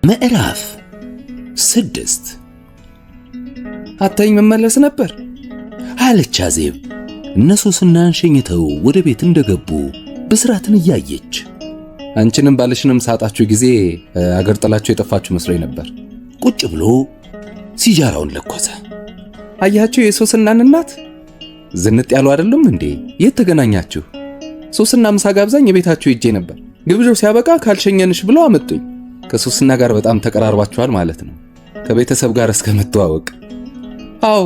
ምዕራፍ 6 አታኝ መመለስ ነበር አለች አዜብ። እነሱስናን ሸኝተው ወደ ቤት እንደገቡ ብስራትን እያየች አንቺንም ባልሽንም ሳጣችሁ ጊዜ አገር ጥላችሁ የጠፋችሁ መስሎኝ ነበር። ቁጭ ብሎ ሲጃራውን ለኮሰ። አያችሁ የሶስናን እናት ዝንጥ ያሉ አይደሉም እንዴ? የት ተገናኛችሁ? ሶስና ምሳ ጋብዛኝ የቤታችሁ ሄጄ ነበር። ግብዣው ሲያበቃ ካልሸኘንሽ ብለው አመጡኝ። ከሶስና ጋር በጣም ተቀራርባችኋል ማለት ነው፣ ከቤተሰብ ጋር እስከ መተዋወቅ። አዎ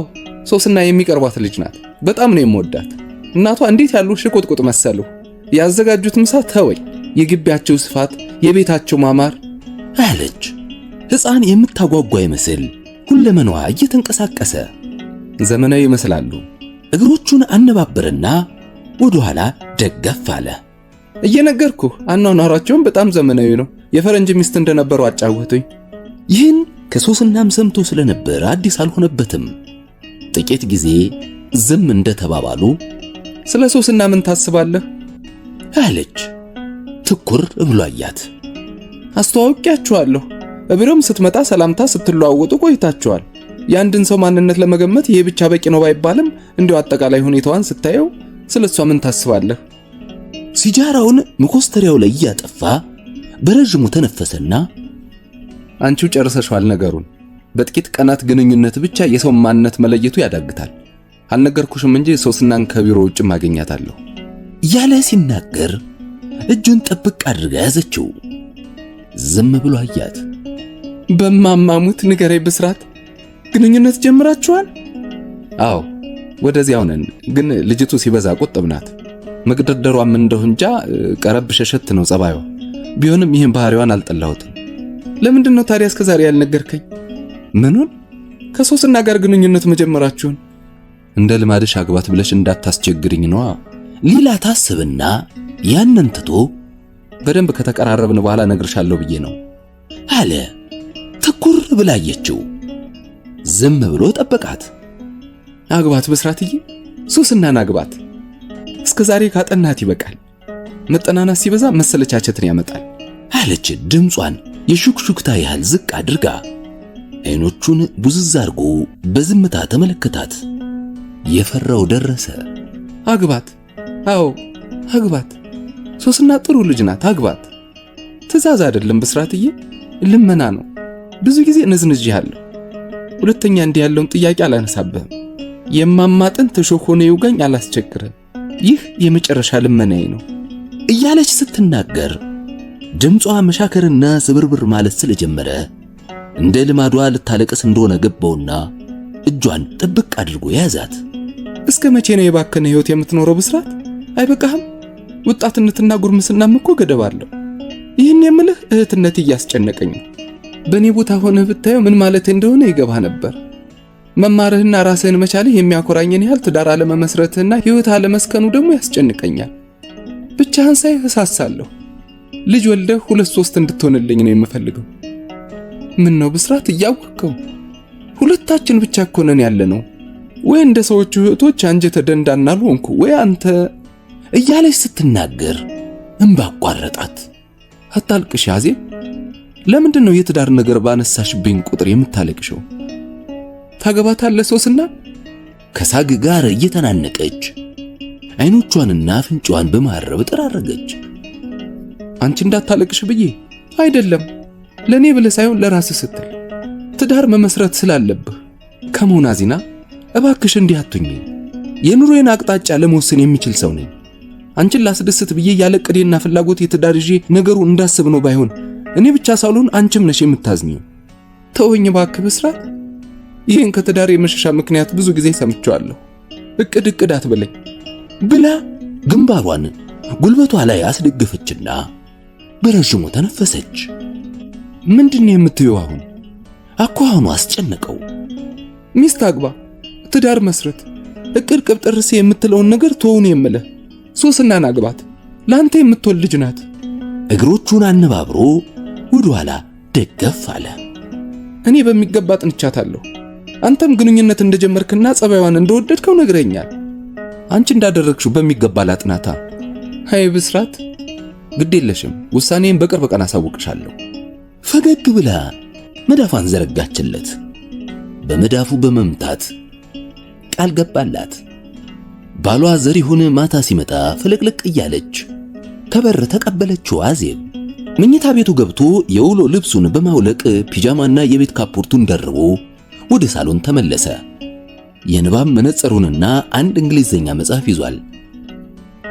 ሶስና የሚቀርቧት ልጅ ናት። በጣም ነው የምወዳት። እናቷ እንዴት ያሉ ሽቁጥቁጥ መሰሉ። ያዘጋጁት ምሳ ተወኝ። የግቢያቸው ስፋት፣ የቤታቸው ማማር አለች። ሕፃን የምታጓጓ ይመስል ሁለመናዋ እየተንቀሳቀሰ ዘመናዊ ይመስላሉ። እግሮቹን አነባበረና ወደ ኋላ ደገፍ አለ። እየነገርኩህ አኗኗራቸውን በጣም ዘመናዊ ነው። የፈረንጅ ሚስት እንደነበሩ አጫወቱኝ። ይህን ከሶስናም ሰምቶ ስለነበር አዲስ አልሆነበትም። ጥቂት ጊዜ ዝም እንደተባባሉ ስለ ሶስና ምን ታስባለህ አለች። ትኩር ብሎ አያት። አስተዋውቂያችኋለሁ። በቢሮም ስትመጣ ሰላምታ ስትለዋወጡ ቆይታችኋል። የአንድን ሰው ማንነት ለመገመት ይሄ ብቻ በቂ ነው ባይባልም እንዲሁ አጠቃላይ ሁኔታዋን ስታየው ስለሷ ምን ታስባለህ? ሲጃራውን መኮስተሪያው ላይ ያጠፋ በረጅሙ ተነፈሰና አንቺው ጨርሰሻል ነገሩን። በጥቂት ቀናት ግንኙነት ብቻ የሰው ማንነት መለየቱ ያዳግታል። አልነገርኩሽም እንጂ ሶስናን ከቢሮ ውጭ ማግኛታለሁ ያለ ሲናገር እጁን ጥብቅ አድርጋ ያዘችው። ዝም ብሎ አያት። በማማሙት ንገረኝ ብስራት፣ ግንኙነት ጀምራችኋል? አዎ ወደዚያው ነን፣ ግን ልጅቱ ሲበዛ ቁጥብ ናት። መግደርደሯም እንደው እንጃ ቀረብ ሸሸት ነው ጸባይዋ። ቢሆንም ይህን ባህሪዋን አልጠላሁትም። ለምንድን ነው ታዲያ እስከዛሬ ያልነገርከኝ? ምኑን? ከሶስና ጋር ግንኙነት መጀመራችሁን። እንደ ልማድሽ አግባት ብለሽ እንዳታስቸግርኝ ነዋ። ሌላ ታስብና ያንን ትቶ በደንብ ከተቀራረብን በኋላ ነግርሻለሁ ብዬ ነው አለ። ትኩር ብላየችው። ዝም ብሎ ጠበቃት። አግባት ብስራትዬ፣ ሶስናን አግባት። እስከዛሬ ካጠናት ይበቃል። መጠናናት ሲበዛ መሰለቻቸትን ያመጣል አለች። ድምጿን የሹክሹክታ ያህል ዝቅ አድርጋ አይኖቹን ቡዝዝ አድርጎ በዝምታ ተመለከታት። የፈራው ደረሰ። አግባት፣ አዎ አግባት። ሶስና ጥሩ ልጅ ናት፣ አግባት። ትዕዛዝ አይደለም ብስራትዬ፣ ልመና ነው። ብዙ ጊዜ ነዝንዤሃለሁ። ሁለተኛ እንዲህ ያለውን ጥያቄ አላነሳብህም። የማማጥን ተሾክ ሆነ ይውጋኝ አላስቸግርም። ይህ የመጨረሻ ልመናዬ ነው እያለች ስትናገር ድምጿ መሻከርና ስብርብር ማለት ስለጀመረ እንደ ልማዷ ልታለቅስ እንደሆነ ገባውና እጇን ጥብቅ አድርጎ ያዛት። እስከ መቼ ነው የባከነ ህይወት የምትኖረው ብስራት? አይበቃህም? ወጣትነትና ጉርምስናም እኮ ገደብ አለው። ይህን የምልህ እህትነት እያስጨነቀኝ ነው። በእኔ ቦታ ሆነህ ብታየው ምን ማለት እንደሆነ ይገባህ ነበር። መማርህና ራስህን መቻልህ የሚያኮራኝን ያህል ትዳር አለመመስረትህና ህይወት አለመስከኑ ደግሞ ያስጨንቀኛል። ብቻህን ሳይህ እሳሳለሁ። ልጅ ወልደህ 2-3 እንድትሆንልኝ ነው የምፈልገው። ምን ነው ብስራት እያወቅከው? ሁለታችን ብቻ እኮ ነን ያለነው። ወይ እንደ ሰዎቹ እህቶች አንጀተ ደንዳና አልሆንኩ ወይ አንተ እያለች ስትናገር እንባ አቋረጣት። አታልቅሽ አዜብ። ለምንድን ነው የትዳር ነገር ባነሳሽብኝ ቁጥር የምታለቅሽው? ታገባታለህ ሶስና? ከሳግ ጋር እየተናነቀች አይኖቿንና አፍንጫዋን በማረብ ጠራረገች። አንቺ እንዳታለቅሽ ብዬ አይደለም፣ ለኔ ብለህ ሳይሆን ለራስህ ስትል ትዳር መመስረት ስላለብህ። ከሞናዚና እባክሽ እንዲህ አትሁኚ። የኑሮዬን አቅጣጫ ለመወሰን የሚችል ሰው ነኝ። አንቺን ላስደስት ብዬ ያለ ቅዴና ፍላጎት የትዳር ይዤ ነገሩ እንዳስብ ነው። ባይሆን እኔ ብቻ ሳልሆን አንቺም ነሽ የምታዝኚው። ተወኝ እባክህ ብስራት። ይህን ከትዳር የመሸሻ ምክንያት ብዙ ጊዜ ሰምቼዋለሁ። እቅድ አትበለኝ ብላ ግንባሯን ጉልበቷ ላይ አስደገፈችና በረጅሙ ተነፈሰች። ምንድን ነው የምትይው አሁን? አኳኋኑ አስጨነቀው። ሚስት አግባ፣ ትዳር መስረት፣ እቅድ ቅብጥርሴ የምትለውን ነገር ተውኔ የምልህ ሶስናን አግባት። ላንተ የምትወል ልጅ ናት። እግሮቹን አነባብሮ ወደ ኋላ ደገፍ አለ። እኔ በሚገባ ጥንቻታለሁ። አንተም ግንኙነት እንደጀመርክና ጸባይዋን እንደወደድከው ነግረኛል። አንቺ እንዳደረግሽው በሚገባ ላጥናታ። ሃይ ብስራት፣ ግድ የለሽም። ውሳኔን በቅርብ ቀን አሳውቅሻለሁ። ፈገግ ብላ መዳፏን ዘረጋችለት። በመዳፉ በመምታት ቃል ገባላት። ባሏ ዘሪሁን ማታ ሲመጣ ፍልቅልቅ እያለች ከበር ተቀበለችው አዜብ። መኝታ ቤቱ ገብቶ የውሎ ልብሱን በማውለቅ ፒጃማና የቤት ካፖርቱን ደርቦ ወደ ሳሎን ተመለሰ። የንባብ መነጽሩንና አንድ እንግሊዘኛ መጽሐፍ ይዟል።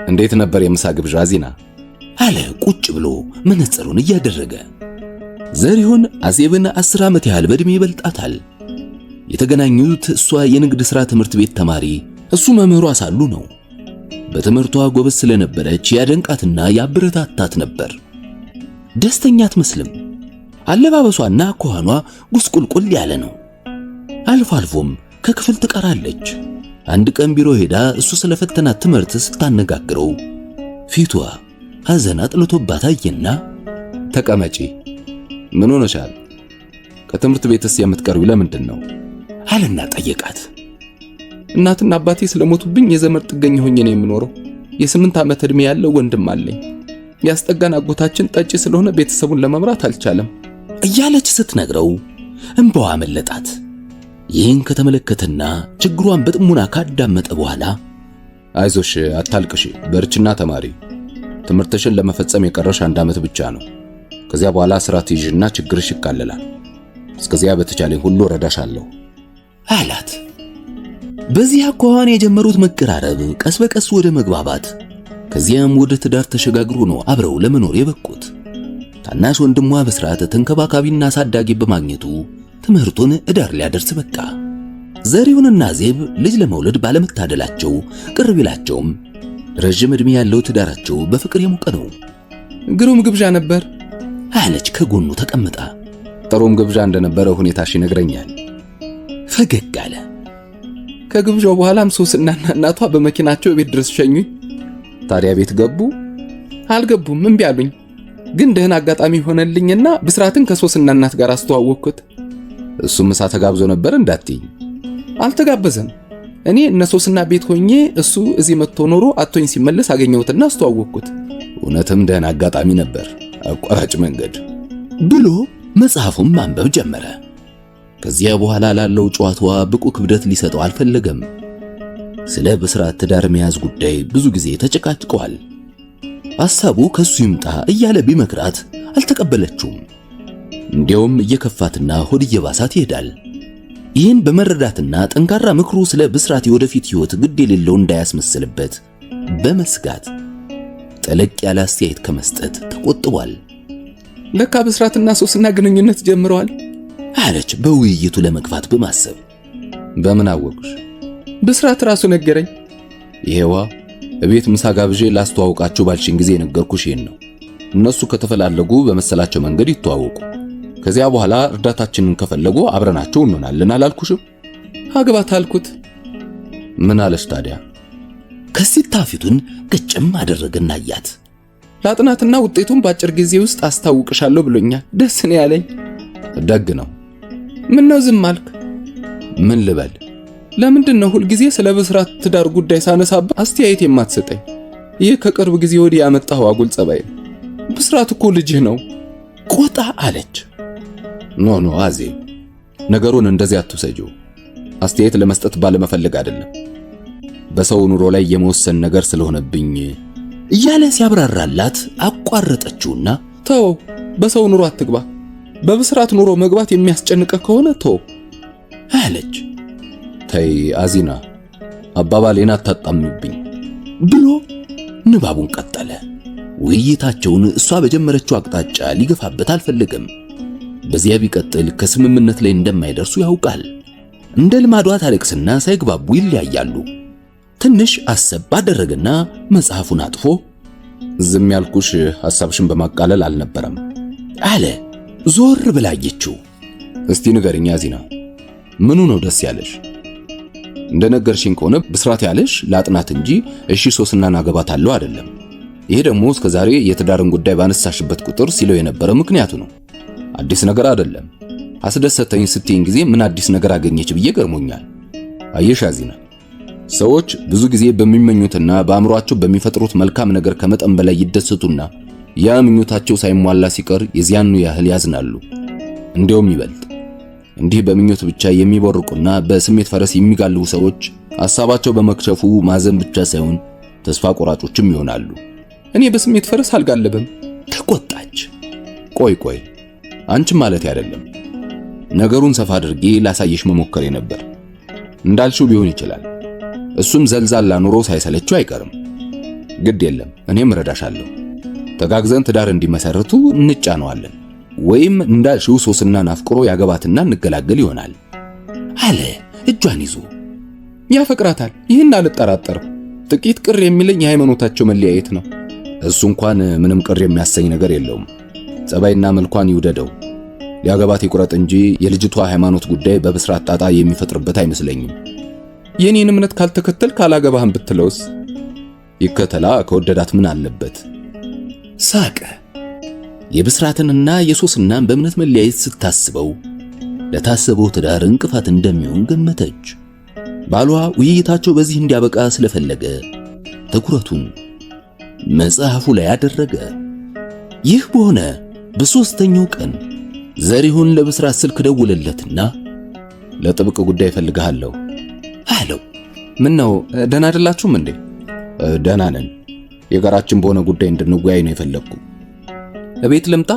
እንዴት ነበር የምሳ ግብዣ ዚና? አለ ቁጭ ብሎ መነጽሩን እያደረገ። ዘሪሁን አዜብን 10 ዓመት ያህል በእድሜ ይበልጣታል። የተገናኙት እሷ የንግድ ሥራ ትምህርት ቤት ተማሪ እሱ መምህሯ ሳሉ ነው። በትምህርቷ ጎበዝ ስለነበረች ያደንቃትና ያበረታታት ነበር። ደስተኛ አትመስልም። አለባበሷና አኳኋኗ ጉስቁልቁል ያለ ነው። አልፎ አልፎም ከክፍል ትቀራለች። አንድ ቀን ቢሮ ሄዳ እሱ ስለፈተናት ትምህርት ስታነጋግረው ፊቷ ሐዘን አጥልቶባት አየና ተቀመጪ፣ ምን ሆነሻል? ከትምህርት ቤትስ የምትቀሪው ለምንድን ነው? አለና ጠየቃት። እናትና አባቴ ስለሞቱብኝ የዘመድ ጥገኛ ሆኜ ነው የምኖረው። የ8 ዓመት ዕድሜ ያለው ወንድም አለኝ። ያስጠጋን አጎታችን ጠጪ ስለሆነ ቤተሰቡን ለመምራት አልቻለም እያለች ስትነግረው እንባዋ መለጣት። ይህን ከተመለከተና ችግሯን በጥሙና ካዳመጠ በኋላ አይዞሽ፣ አታልቅሽ፣ በርችና ተማሪ። ትምህርትሽን ለመፈጸም የቀረሽ 1 ዓመት ብቻ ነው። ከዚያ በኋላ ስራ ትይዥና ችግርሽ ይቃለላል። እስከዚያ በተቻለ ሁሉ ረዳሻለሁ አላት። በዚህ አኳኋን የጀመሩት መቀራረብ ቀስ በቀስ ወደ መግባባት ከዚያም ወደ ትዳር ተሸጋግሮ ነው አብረው ለመኖር የበቁት። ታናሽ ወንድሟ በስርዓት ተንከባካቢና አሳዳጊ በማግኘቱ ትምህርቱን እዳር ሊያደርስ በቃ። ዘሪሁንና ዜብ ልጅ ለመውለድ ባለመታደላቸው ቅር ቢላቸውም ረጅም ዕድሜ ያለው ትዳራቸው በፍቅር የሞቀ ነው። ግሩም ግብዣ ነበር አለች ከጎኑ ተቀምጣ። ጥሩም ግብዣ እንደነበረ ሁኔታሽ ይነግረኛል። ፈገግ አለ። ከግብዣው በኋላም ሶስናና እናቷ በመኪናቸው ቤት ድረስ ሸኙኝ። ታዲያ ቤት ገቡ? አልገቡም፣ እምቢ አሉኝ። ግን ደህና አጋጣሚ ሆነልኝና ብስራትን ከሶስና እናት ጋር አስተዋወቅኩት። እሱም ምሳ ተጋብዞ ነበር እንዳትይኝ። አልተጋበዘም። እኔ እነ ሶስና ቤት ሆኜ እሱ እዚህ መጥቶ ኖሮ አቶኝ ሲመለስ አገኘሁትና አስተዋወቅኩት። እውነትም ደህና አጋጣሚ ነበር፣ አቋራጭ መንገድ ብሎ መጽሐፉን ማንበብ ጀመረ። ከዚያ በኋላ ላለው ጨዋታዋ ብቁ ክብደት ሊሰጠው አልፈለገም። ስለ ብስራት ትዳር መያዝ ጉዳይ ብዙ ጊዜ ተጨቃጭቀዋል። ሐሳቡ ከሱ ይምጣ እያለ ቢመክራት አልተቀበለችውም። እንዲያውም እየከፋትና ሆድ እየባሳት ይሄዳል። ይህን በመረዳትና ጠንካራ ምክሩ ስለ ብስራት የወደፊት ሕይወት ግድ የሌለው እንዳያስመስልበት በመስጋት ጠለቅ ያለ አስተያየት ከመስጠት ተቆጥቧል። ለካ ብስራትና ሶስና ግንኙነት ጀምረዋል አለች በውይይቱ ለመግፋት በማሰብ። በምን አወቅሽ? ብስራት ራሱ ነገረኝ። ይሄዋ እቤት ምሳ ጋብዤ ላስተዋውቃችሁ ባልሽኝ ጊዜ የነገርኩሽ ይሄን ነው። እነሱ ከተፈላለጉ በመሰላቸው መንገድ ይተዋወቁ። ከዚያ በኋላ እርዳታችንን ከፈለጉ አብረናቸው እንሆናለን አላልኩሽም? አግባት አልኩት። ምን አለሽ ታዲያ? ከሲታ ፊቱን ቅጭም አደረገና አያት። ላጥናትና ውጤቱን በአጭር ጊዜ ውስጥ አስታውቅሻለሁ ብሎኛል። ደስ ነው ያለኝ። ደግ ነው። ምን ነው ዝም አልክ? ምን ልበል? ለምንድን ነው ሁል ጊዜ ስለ ብስራት ትዳር ጉዳይ ሳነሳብ አስተያየት የማትሰጠኝ? ይህ ከቅርብ ጊዜ ወዲህ ያመጣው አጉል ጸባይ። ብስራት እኮ ልጅህ ነው። ቆጣ አለች። ኖ አዜብ፣ ነገሩን እንደዚህ አትውሰጂው። አስተያየት ለመስጠት ባለመፈለግ አይደለም፣ በሰው ኑሮ ላይ የመወሰን ነገር ስለሆነብኝ እያለ ሲያብራራላት አቋረጠችውና ተው፣ በሰው ኑሮ አትግባ። በብስራት ኑሮ መግባት የሚያስጨንቀ ከሆነ ተው አለች። ተይ አዚና፣ አባባሌን አታጣምብኝ ብሎ ንባቡን ቀጠለ። ውይይታቸውን እሷ በጀመረችው አቅጣጫ ሊገፋበት አልፈለገም። በዚያ ቢቀጥል ከስምምነት ላይ እንደማይደርሱ ያውቃል። እንደ ልማዷ ታለቅስና ሳይግባቡ ይለያያሉ። ትንሽ አሰብ አደረገና መጽሐፉን አጥፎ ዝም ያልኩሽ ሐሳብሽን በማቃለል አልነበረም አለ። ዞር ብላ አየችው። እስቲ ንገርኛ አዚና፣ ምኑ ነው ደስ ያለሽ? እንደነገርሽኝ ከሆነ ብስራት ያለሽ ላጥናት እንጂ እሺ ሶስናን አገባታለሁ አይደለም። ይሄ ደግሞ እስከዛሬ የትዳርን ጉዳይ ባነሳሽበት ቁጥር ሲለው የነበረ ምክንያቱ ነው። አዲስ ነገር አይደለም። አስደሰተኝ ስትይኝ ጊዜ ምን አዲስ ነገር አገኘች ብዬ ገርሞኛል። አየሽ አዚና፣ ሰዎች ብዙ ጊዜ በሚመኙትና በአእምሮአቸው በሚፈጥሩት መልካም ነገር ከመጠን በላይ ይደሰቱና ያ ምኞታቸው ሳይሟላ ሲቀር የዚያኑ ያህል ያዝናሉ። እንዲያውም ይበልጥ እንዲህ በምኞት ብቻ የሚቦርቁና በስሜት ፈረስ የሚጋልቡ ሰዎች ሐሳባቸው በመክሸፉ ማዘን ብቻ ሳይሆን ተስፋ ቆራጮችም ይሆናሉ። እኔ በስሜት ፈረስ አልጋለብም ተቆጣች። ቆይ አንቺም ማለት አይደለም። ነገሩን ሰፋ አድርጌ ላሳየሽ መሞከሬ ነበር። እንዳልሽው ሊሆን ይችላል። እሱም ዘልዛላ ኑሮ ሳይሰለችው አይቀርም። ግድ የለም እኔም እረዳሻለሁ። ተጋግዘን ትዳር እንዲመሰርቱ እንጫነዋለን። ወይም እንዳልሽው ሶስናን አፍቅሮ ያገባትና እንገላገል ይሆናል አለ እጇን ይዞ። ያፈቅራታል፣ ይህን አልጠራጠርም። ጥቂት ቅር የሚለኝ የሃይማኖታቸው መለያየት ነው። እሱ እንኳን ምንም ቅር የሚያሰኝ ነገር የለውም። ጸባይና መልኳን ይውደደው፣ ሊያገባት ይቁረጥ እንጂ የልጅቷ ሃይማኖት ጉዳይ በብስራት ጣጣ የሚፈጥርበት አይመስለኝም። የኔን እምነት ካልተከተል ካላገባህም ብትለውስ? ይከተላ፣ ከወደዳት ምን አለበት? ሳቀ። የብስራትንና የሶስናን በእምነት መለያየት ስታስበው ለታሰበው ትዳር እንቅፋት እንደሚሆን ገመተች። ባሏ ውይይታቸው በዚህ እንዲያበቃ ስለፈለገ ትኩረቱን መጽሐፉ ላይ አደረገ። ይህ በሆነ በሶስተኛው ቀን ዘሪሁን ለብስራት ስልክ ደውለለትና ለጥብቅ ጉዳይ ፈልግሃለሁ አለው። ምን ነው ደህና አይደላችሁም እንዴ? ደህና ነን። የጋራችን በሆነ ጉዳይ እንድንወያይ ነው የፈለግኩ። እቤት ልምጣ?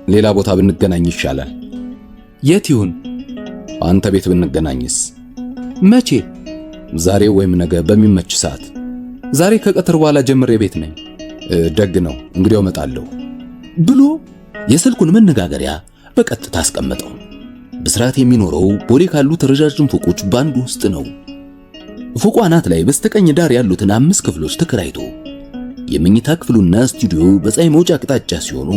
ሌላ ቦታ ብንገናኝ ይሻላል። የት ይሁን? አንተ ቤት ብንገናኝስ? መቼ? ዛሬ ወይም ነገ በሚመች ሰዓት። ዛሬ ከቀትር በኋላ ጀምሬ ቤት ነኝ። ደግ ነው፣ እንግዲያው እመጣለሁ ብሎ የስልኩን መነጋገሪያ በቀጥታ አስቀመጠው። ብስራት የሚኖረው ቦሌ ካሉት ረጃጅም ፎቆች ባንዱ ውስጥ ነው። ፎቁ አናት ላይ በስተቀኝ ዳር ያሉትን 5 ክፍሎች ተከራይቶ የመኝታ ክፍሉና ስቱዲዮ በፀሐይ መውጫ አቅጣጫ ሲሆኑ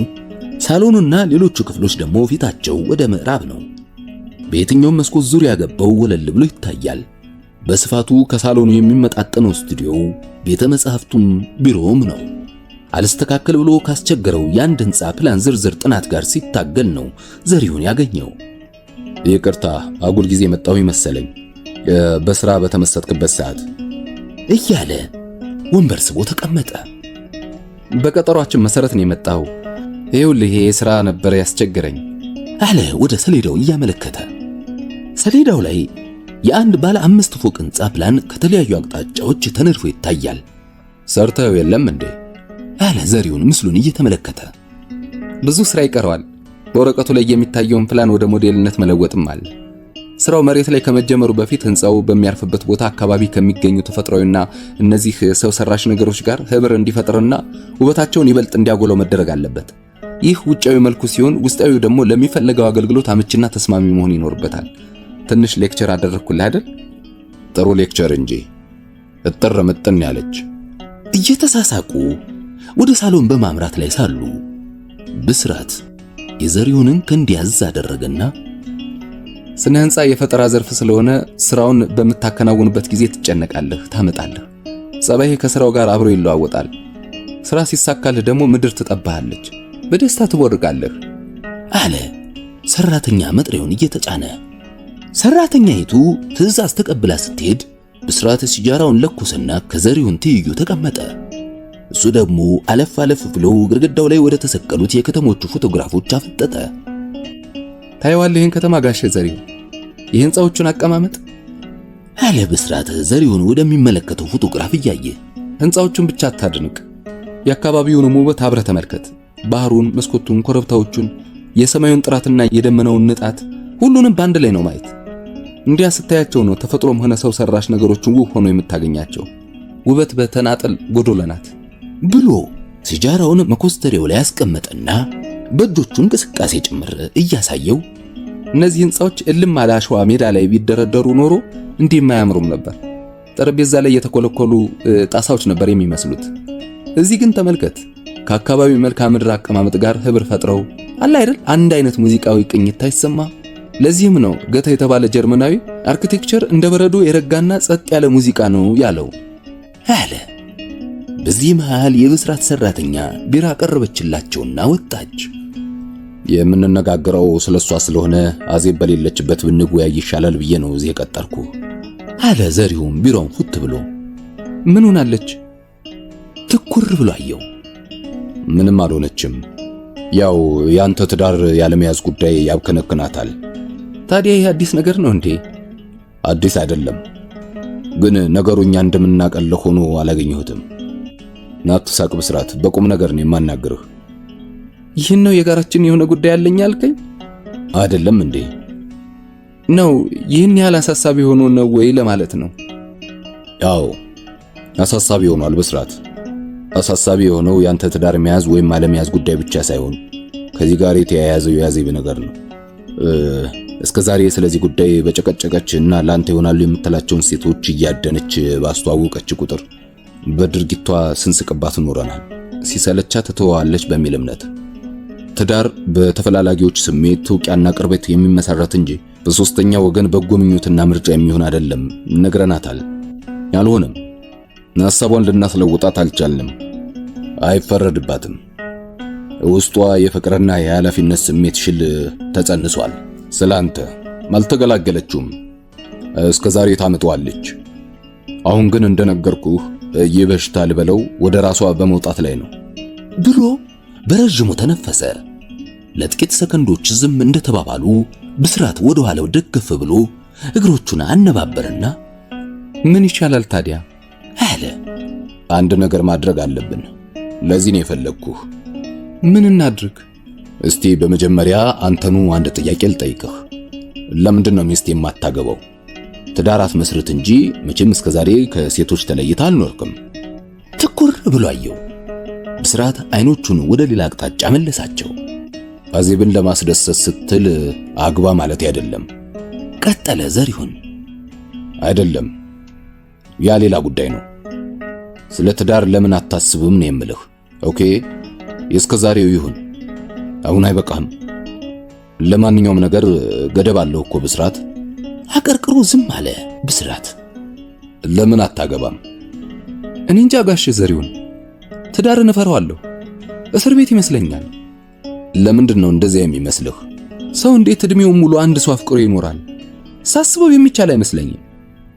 ሳሎኑና ሌሎቹ ክፍሎች ደግሞ ፊታቸው ወደ ምዕራብ ነው። በየትኛውም መስኮት ዙሪያ ገባው ወለል ብሎ ይታያል። በስፋቱ ከሳሎኑ የሚመጣጠነው ስቱዲዮ ቤተ መጻሕፍቱም ቢሮውም ነው። አልስተካከል ብሎ ካስቸገረው የአንድ ህንጻ ፕላን ዝርዝር ጥናት ጋር ሲታገል ነው ዘሪሁን ያገኘው። ይቅርታ አጉል ጊዜ መጣሁ መሰለኝ፣ በስራ በተመሰጥክበት ሰዓት እያለ ወንበር ስቦ ተቀመጠ። በቀጠሯችን መሰረት ነው የመጣው። ይኸውልህ ይሄ ስራ ነበር ያስቸገረኝ አለ ወደ ሰሌዳው እያመለከተ። ሰሌዳው ላይ የአንድ ባለ 5 ፎቅ ህንጻ ፕላን ከተለያዩ አቅጣጫዎች ተነድፎ ይታያል። ሰርተው የለም እንዴ? አለ ዘሪሁን ምስሉን እየተመለከተ። ብዙ ስራ ይቀረዋል። በወረቀቱ ላይ የሚታየውን ፕላን ወደ ሞዴልነት መለወጥም አለ። ስራው መሬት ላይ ከመጀመሩ በፊት ህንጻው በሚያርፍበት ቦታ አካባቢ ከሚገኙ ተፈጥሯዊና እነዚህ ሰው ሰራሽ ነገሮች ጋር ህብር እንዲፈጥርና ውበታቸውን ይበልጥ እንዲያጎለው መደረግ አለበት። ይህ ውጫዊ መልኩ ሲሆን ውስጣዊው ደግሞ ለሚፈለገው አገልግሎት አመቺና ተስማሚ መሆን ይኖርበታል። ትንሽ ሌክቸር አደረግኩልህ አይደል? ጥሩ ሌክቸር እንጂ እጥር ምጥን ያለች። እየተሳሳቁ ወደ ሳሎን በማምራት ላይ ሳሉ ብስራት የዘሪሁንን ክንድ ያዝ አደረገና ስነ ህንጻ የፈጠራ ዘርፍ ስለሆነ ስራውን በምታከናውንበት ጊዜ ትጨነቃለህ፣ ታመጣለህ። ጸባይህ ከስራው ጋር አብሮ ይለዋወጣል። ስራ ሲሳካልህ ደግሞ ምድር ትጠባሃለች፣ በደስታ ትቦርቃለህ አለ ሰራተኛ መጥሪያውን እየተጫነ። ሰራተኛይቱ ትዕዛዝ ተቀብላ ስትሄድ ብስራት ሲጃራውን ለኩስና ከዘሪሁን ትይዩ ተቀመጠ። እሱ ደግሞ አለፍ አለፍ ብሎ ግድግዳው ላይ ወደ ተሰቀሉት የከተሞቹ ፎቶግራፎች አፈጠጠ። ታየዋለህ ይህን ከተማ ጋሼ ዘሪሁን፣ የህንጻዎቹን አቀማመጥ አለ ብስራት ዘሪሁን ወደሚመለከተው ፎቶግራፍ እያየ። ህንጻዎቹን ብቻ አታድንቅ፣ የአካባቢውን ውበት አብረህ ተመልከት። ባህሩን፣ መስኮቱን፣ ኮረብታዎቹን፣ የሰማዩን ጥራትና የደመናውን ንጣት ሁሉንም በአንድ ላይ ነው ማየት። እንዲያ ስታያቸው ነው ተፈጥሮም ሆነ ሰው ሰራሽ ነገሮችን ውብ ሆኖ የምታገኛቸው። ውበት በተናጠል ጎዶሎ ናት ብሎ ሲጃራውን መኮስተሪያው ላይ ያስቀመጠና በእጆቹ እንቅስቃሴ ጭምር እያሳየው እነዚህ ህንጻዎች እልም አለ አሸዋ ሜዳ ላይ ቢደረደሩ ኖሮ እንዲህ የማያምሩም ነበር። ጠረጴዛ ላይ የተኮለኮሉ ጣሳዎች ነበር የሚመስሉት። እዚህ ግን ተመልከት፣ ከአካባቢው መልክዓ ምድር አቀማመጥ ጋር ህብር ፈጥረው አለ አይደል አንድ አይነት ሙዚቃዊ ቅኝት አይሰማ። ለዚህም ነው ገታ የተባለ ጀርመናዊ አርኪቴክቸር እንደ በረዶ የረጋና ጸጥ ያለ ሙዚቃ ነው ያለው አለ። በዚህ መሃል የብስራት ሰራተኛ ቢራ ቀረበችላቸውና ወጣች። የምንነጋገረው ስለሷ ስለሆነ አዜብ በሌለችበት ብንወያይ ይሻላል ብዬ ነው እዚህ የቀጠርኩ አለ ዘሪሁን ቢሮውን ፉት ብሎ። ምን ሆናለች? ትኩር ብሎ አየው። ምንም አልሆነችም። ያው ያንተ ትዳር ያለመያዝ ጉዳይ ያብከነክናታል። ታዲያ ይህ አዲስ ነገር ነው እንዴ? አዲስ አይደለም፣ ግን ነገሩ እኛ እንደምናቀለው ሆኖ አላገኘሁትም። ናትሳቅ ብስራት፣ በቁም ነገር ነው የማናግርህ። ይህን ነው የጋራችን የሆነ ጉዳይ ያለኝ አልከኝ? አይደለም እንዴ? ነው ይህን ያህል አሳሳቢ ሆኖ ነው ወይ ለማለት ነው? ያው አሳሳቢ ሆኗል ብስራት። አሳሳቢ የሆነው ያንተ ትዳር መያዝ ወይም አለመያዝ ጉዳይ ብቻ ሳይሆን ከዚህ ጋር የተያያዘው የያዘው ነገር ነው። እስከዛሬ ስለዚህ ጉዳይ በጨቀጨቀች እና ላንተ ይሆናሉ የምትላቸውን ሴቶች እያደነች ባስተዋወቀች ቁጥር በድርጊቷ ስንስቅባት ኖረናል። ሲሰለቻ ትተዋለች በሚል እምነት። ትዳር በተፈላላጊዎች ስሜት ትውቂያና ቅርበት የሚመሰረት እንጂ በሶስተኛ ወገን በጎ ምኞትና ምርጫ የሚሆን አይደለም ነግረናታል። አልሆነም። ሐሳቧን ልናስለውጣት አልቻልንም። አይፈረድባትም። ውስጧ የፍቅርና የኃላፊነት ስሜት ሽል ተጸንሷል። ስላንተ አልተገላገለችውም። እስከዛሬ ታምጧለች። አሁን ግን እንደነገርኩህ ይበሽታ ልበለው ወደ ራሷ በመውጣት ላይ ነው ብሎ በረጅሙ ተነፈሰ። ለጥቂት ሰከንዶች ዝም እንደተባባሉ ብስራት ወደ ኋላው ደግፍ ብሎ እግሮቹን አነባበረና ምን ይቻላል ታዲያ አለ። አንድ ነገር ማድረግ አለብን። ለዚህ ነው የፈለግኩህ። ምን እናድርግ? እስቲ በመጀመሪያ አንተኑ አንድ ጥያቄ ልጠይቅህ። ለምንድን ነው ሚስት የማታገባው? ትዳር አትመስርት እንጂ መቼም እስከዛሬ ከሴቶች ተለይታ አልኖርክም። ትኩር ብሎ አየው። ብስራት አይኖቹን ወደ ሌላ አቅጣጫ መለሳቸው። አዜብን ለማስደሰት ስትል አግባ ማለት አይደለም ቀጠለ ዘሪሁን። አይደለም፣ ያ ሌላ ጉዳይ ነው። ስለ ትዳር ለምን አታስብም ነው የምልህ። ኦኬ፣ የእስከዛሬው ይሁን። አሁን አይበቃም። ለማንኛውም ነገር ገደብ አለው እኮ ብስራት። አቀርቅሮ ዝም አለ ብስራት። ለምን አታገባም? እኔ እንጃ ጋሽ ዘሪሁን፣ ትዳርን እፈራዋለሁ። እስር ቤት ይመስለኛል። ለምንድን ነው እንደዚያ የሚመስልህ? ሰው እንዴት እድሜውን ሙሉ አንድ ሰው አፍቅሮ ይኖራል? ሳስበው የሚቻል አይመስለኝም።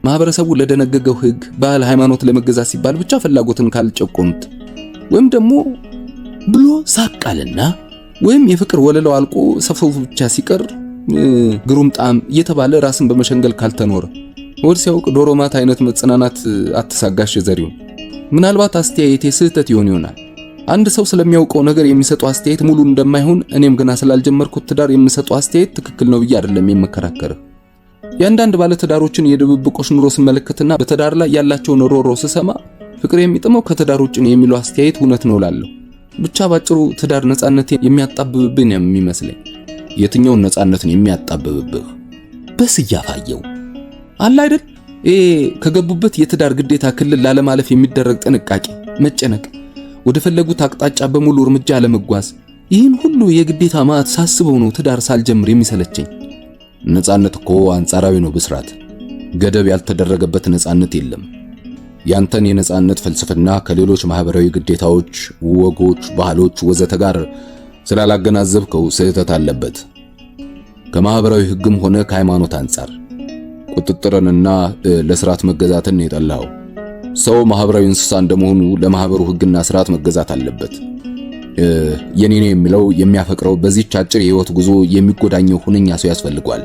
ማህበረሰቡ ለደነገገው ሕግ፣ ባህል፣ ሃይማኖት ለመገዛት ሲባል ብቻ ፍላጎትን ካልጨቆኑት ወይም ደግሞ ብሎ ሳቃልና ወይም የፍቅር ወለላው አልቆ ሰፈፉ ብቻ ሲቀር ግሩም ጣም እየተባለ ራስን በመሸንገል ካልተኖረ ወድ ሲያውቅ ዶሮ ማት አይነት መጽናናት አትሳጋሽ ዘሪሁን። ምናልባት አስተያየቴ ስህተት ይሆናል። አንድ ሰው ስለሚያውቀው ነገር የሚሰጠው አስተያየት ሙሉ እንደማይሆን እኔም ገና ስላልጀመርኩት ትዳር የሚሰጠው አስተያየት ትክክል ነው ብዬ አይደለም የምከራከረው። የአንዳንድ ባለ ትዳሮችን የድብብቆሽ ኑሮ ስመለከትና በትዳር ላይ ያላቸውን ሮሮ ስሰማ ፍቅር የሚጥመው ከትዳር ውጭ ነው የሚለው አስተያየት እውነት ነው እላለሁ። ብቻ ባጭሩ ትዳር ነፃነትን የሚያጣብብብኝ ነው የሚመስለኝ። የትኛውን ነፃነትን የሚያጣብብብህ? በስያፋየው አለ አይደል ከገቡበት የትዳር ግዴታ ክልል ላለማለፍ የሚደረግ ጥንቃቄ፣ መጨነቅ፣ ወደ ፈለጉት አቅጣጫ በሙሉ እርምጃ ለመጓዝ ይህን ሁሉ የግዴታ ማት ሳስበው ነው ትዳር ሳልጀምር የሚሰለቸኝ። ነፃነት እኮ አንጻራዊ ነው ብስራት። ገደብ ያልተደረገበት ነፃነት የለም። ያንተን የነፃነት ፍልስፍና ከሌሎች ማህበራዊ ግዴታዎች፣ ወጎች፣ ባህሎች ወዘተ ጋር ስላላገናዘብከው ስህተት አለበት። ከማህበራዊ ሕግም ሆነ ከሃይማኖት አንጻር ቁጥጥርንና ለስርዓት መገዛትን የጠላው ሰው ማህበራዊ እንስሳ እንደመሆኑ ለማህበሩ ሕግና ስርዓት መገዛት አለበት። የኔ የሚለው የሚያፈቅረው በዚህች አጭር የህይወት ጉዞ የሚጎዳኘው ሁነኛ ሰው ያስፈልጓል።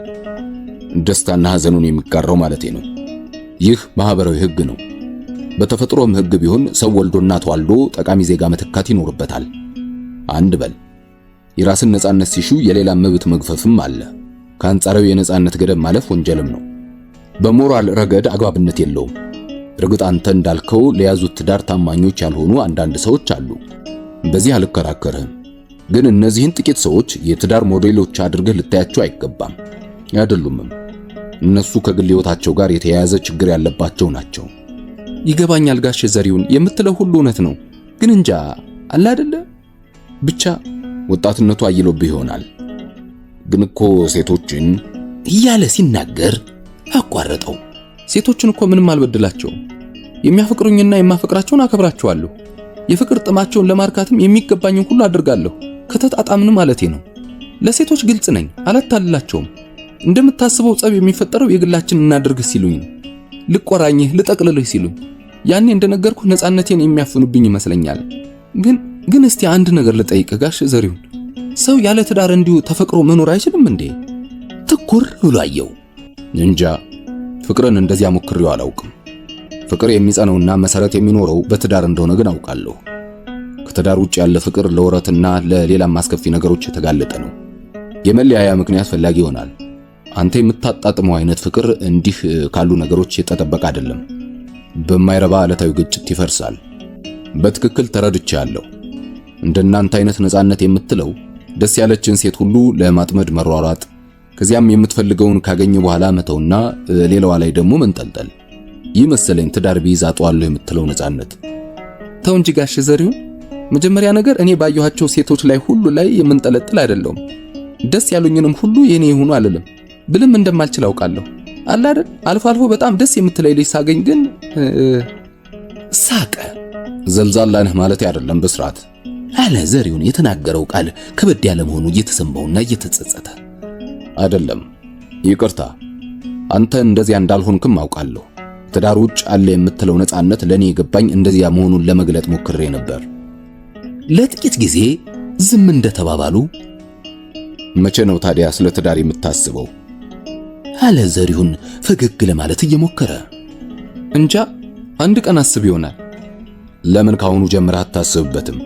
ደስታና ሐዘኑን የሚጋራው ማለቴ ነው። ይህ ማህበራዊ ሕግ ነው። በተፈጥሮም ሕግ ቢሆን ሰው ወልዶና ተዋልዶ ጠቃሚ ዜጋ መተካት ይኖርበታል። አንድ በል የራስን ነፃነት ሲሹ የሌላ መብት መግፈፍም አለ። ከአንጻራዊ የነፃነት ገደብ ማለፍ ወንጀልም ነው። በሞራል ረገድ አግባብነት የለውም። እርግጥ አንተ እንዳልከው ለያዙት ትዳር ታማኞች ያልሆኑ አንዳንድ ሰዎች አሉ። በዚህ አልከራከርህም። ግን እነዚህን ጥቂት ሰዎች የትዳር ሞዴሎች አድርገህ ልታያቸው አይገባም። አይደሉምም። እነሱ ከግል ሕይወታቸው ጋር የተያያዘ ችግር ያለባቸው ናቸው። ይገባኛል ጋሽ ዘሪሁን፣ የምትለው ሁሉ እውነት ነው። ግን እንጃ አለ አይደለ ብቻ ወጣትነቱ አይሎብህ ይሆናል። ግን እኮ ሴቶችን እያለ ሲናገር አቋረጠው። ሴቶችን እኮ ምንም አልበድላቸውም። የሚያፈቅሩኝና የማፈቅራቸውን አከብራቸዋለሁ። የፍቅር ጥማቸውን ለማርካትም የሚገባኝን ሁሉ አድርጋለሁ። ከተጣጣምን ማለቴ ነው። ለሴቶች ግልጽ ነኝ፣ አላታልላቸውም። እንደምታስበው ጸብ የሚፈጠረው የግላችን እናድርግ ሲሉኝ ነው። ልቆራኝህ ልጠቅልልህ ሲሉኝ ያኔ እንደነገርኩ ነፃነቴን የሚያፍኑብኝ ይመስለኛል። ግን ግን እስቲ አንድ ነገር ልጠይቅ ጋሽ ዘሪሁን፣ ሰው ያለ ትዳር እንዲሁ ተፈቅሮ መኖር አይችልም እንዴ? ትኩር ብሎ አየው። እንጃ ፍቅርን እንደዚያ ሞክሬው አላውቅም። ፍቅር የሚጸነውና መሰረት የሚኖረው በትዳር እንደሆነ ግን አውቃለሁ። ከትዳር ውጭ ያለ ፍቅር ለወረትና ለሌላም አስከፊ ነገሮች የተጋለጠ ነው። የመለያያ ምክንያት ፈላጊ ይሆናል። አንተ የምታጣጥመው አይነት ፍቅር እንዲህ ካሉ ነገሮች የተጠበቀ አይደለም። በማይረባ ዕለታዊ ግጭት ይፈርሳል። በትክክል ተረድቻለሁ። እንደናንተ አይነት ነፃነት የምትለው ደስ ያለችን ሴት ሁሉ ለማጥመድ መሯሯጥ፣ ከዚያም የምትፈልገውን ካገኘ በኋላ መተውና ሌላዋ ላይ ደግሞ መንጠልጠል። ይህ መሰለኝ ትዳር ቢይዝ አጣዋለሁ የምትለው ነፃነት። ተው እንጂ ጋሽ ዘሪሁን፣ መጀመሪያ ነገር እኔ ባየኋቸው ሴቶች ላይ ሁሉ ላይ የምንጠለጥል አይደለሁም። ደስ ያሉኝንም ሁሉ የኔ ይሁኑ አልልም። ብልም እንደማልችል አውቃለሁ። አለ አይደል አልፎ አልፎ በጣም ደስ የምትለይ ልጅ ሳገኝ ግን ሳቀ። ዘልዛላ ነህ ማለት አይደለም ብስራት አለ ዘሪሁን። የተናገረው ቃል ከበድ ያለ መሆኑ እየተሰማውና እየተጸጸተ አይደለም። ይቅርታ፣ አንተ እንደዚያ እንዳልሆንክም አውቃለሁ። ትዳር ውጭ አለ የምትለው ነፃነት ለኔ የገባኝ እንደዚያ መሆኑን ለመግለጥ ሞክሬ ነበር። ለጥቂት ጊዜ ዝም እንደተባባሉ መቼ ነው ታዲያ ስለ ትዳር የምታስበው? አለ ዘሪሁን ፈገግ ለማለት እየሞከረ። እንጃ አንድ ቀን አስብ ይሆናል። ለምን ካሁኑ ጀምረህ አታስብበትም?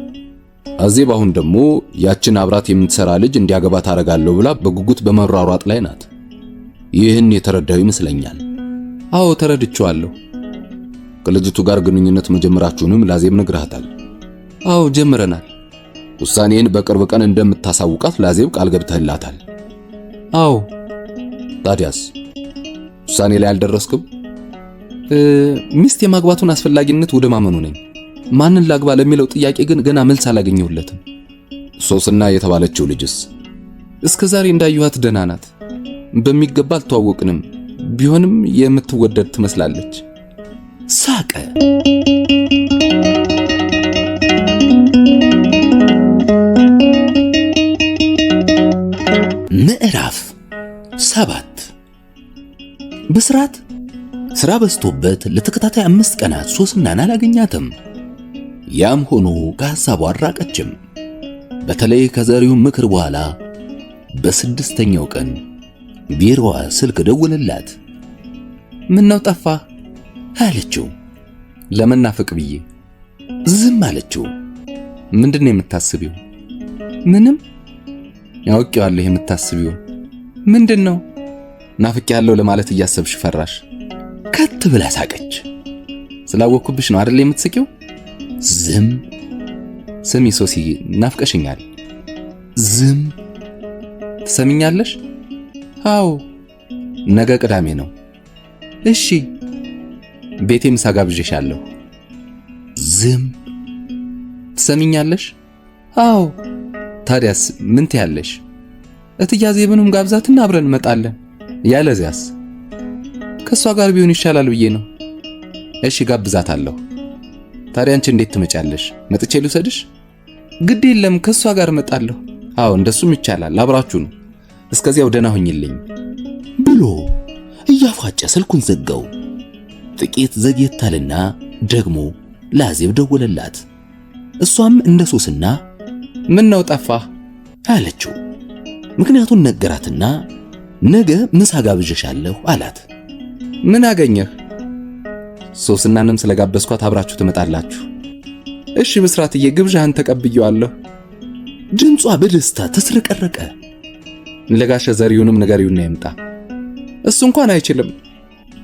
አዜብ አሁን ደግሞ ያችን አብራት የምትሰራ ልጅ እንዲያገባ ታረጋለሁ ብላ በጉጉት በመሯሯጥ ላይ ናት። ይህን የተረዳው ይመስለኛል። አዎ ተረድቼዋለሁ። ከልጅቱ ጋር ግንኙነት መጀመራችሁንም ላዜብ ነግራታል? አዎ ጀምረናል። ውሳኔን በቅርብ ቀን እንደምታሳውቃት ላዜብ ቃል ገብተህላታል? አዎ። ታዲያስ ውሳኔ ላይ አልደረስክም? ሚስት የማግባቱን አስፈላጊነት ወደ ማመኑ ነኝ። ማንን ላግባ ለሚለው ጥያቄ ግን ገና መልስ አላገኘሁለትም። ሶስና የተባለችው ልጅስ? እስከዛሬ እንዳየኋት ደህና ናት። በሚገባ አልተዋወቅንም። ቢሆንም የምትወደድ ትመስላለች። ሳቀ። ምዕራፍ 7 ብስራት ስራ በዝቶበት ለተከታታይ 5 ቀናት ሶስናን አላገኛትም። ያም ሆኖ ከሐሳቧ አራቀችም። በተለይ ከዘሪሁን ምክር በኋላ በስድስተኛው ቀን ቢሮዋ ስልክ ደወለላት። ምን ነው ጠፋ አለችው። ለመናፈቅ ብዬ። ዝም አለችው። ምንድነው የምታስቢው? ምንም። ያውቂዋለሁ የምታስቢው ምንድነው? ናፍቄያለሁ ለማለት እያሰብሽ ፈራሽ። ከት ብላ ሳቀች። ስላወኩብሽ ነው አይደል የምትስቂው? ዝም። ስሚ ሶሲ፣ ናፍቀሽኛል። ዝም። ትሰሚኛለሽ? አዎ። ነገ ቅዳሜ ነው። እሺ። ቤቴ ምሳ ጋብዤሻለሁ። ዝም። ትሰሚኛለሽ? አዎ። ታዲያስ ምን ትያለሽ? እትዬ አዜብንም ጋብዛትና አብረን እንመጣለን። ያለዚያስ? ከሷ ጋር ቢሆን ይሻላል ብዬ ነው። እሺ ጋብዛታለሁ። ታዲያ አንቺ እንዴት ትመጫለሽ? መጥቼ ልውሰድሽ? ግድ የለም ከሷ ጋር እመጣለሁ። አዎ እንደሱም ይቻላል። አብራችሁ ነው። እስከዚያው ደህና ሁኝልኝ ብሎ እያፏጨ ስልኩን ዘጋው። ጥቂት ዘግየት አለና ደግሞ ለአዜብ ደወለላት። እሷም እንደ ሶስና ምን ነው ጠፋህ አለችው። ምክንያቱን ነገራትና ነገ ምሳ ጋብዤሻለሁ አላት። ምን አገኘህ? ሶስናንም ስለጋበዝኳት አብራችሁ ትመጣላችሁ። እሺ ብስራትዬ፣ ግብዣህን ተቀብየዋለሁ። ድምጿ በደስታ ተስረቀረቀ። ለጋሸ ዘሪሁንም ንገሪውና ይምጣ። እሱ እንኳን አይችልም።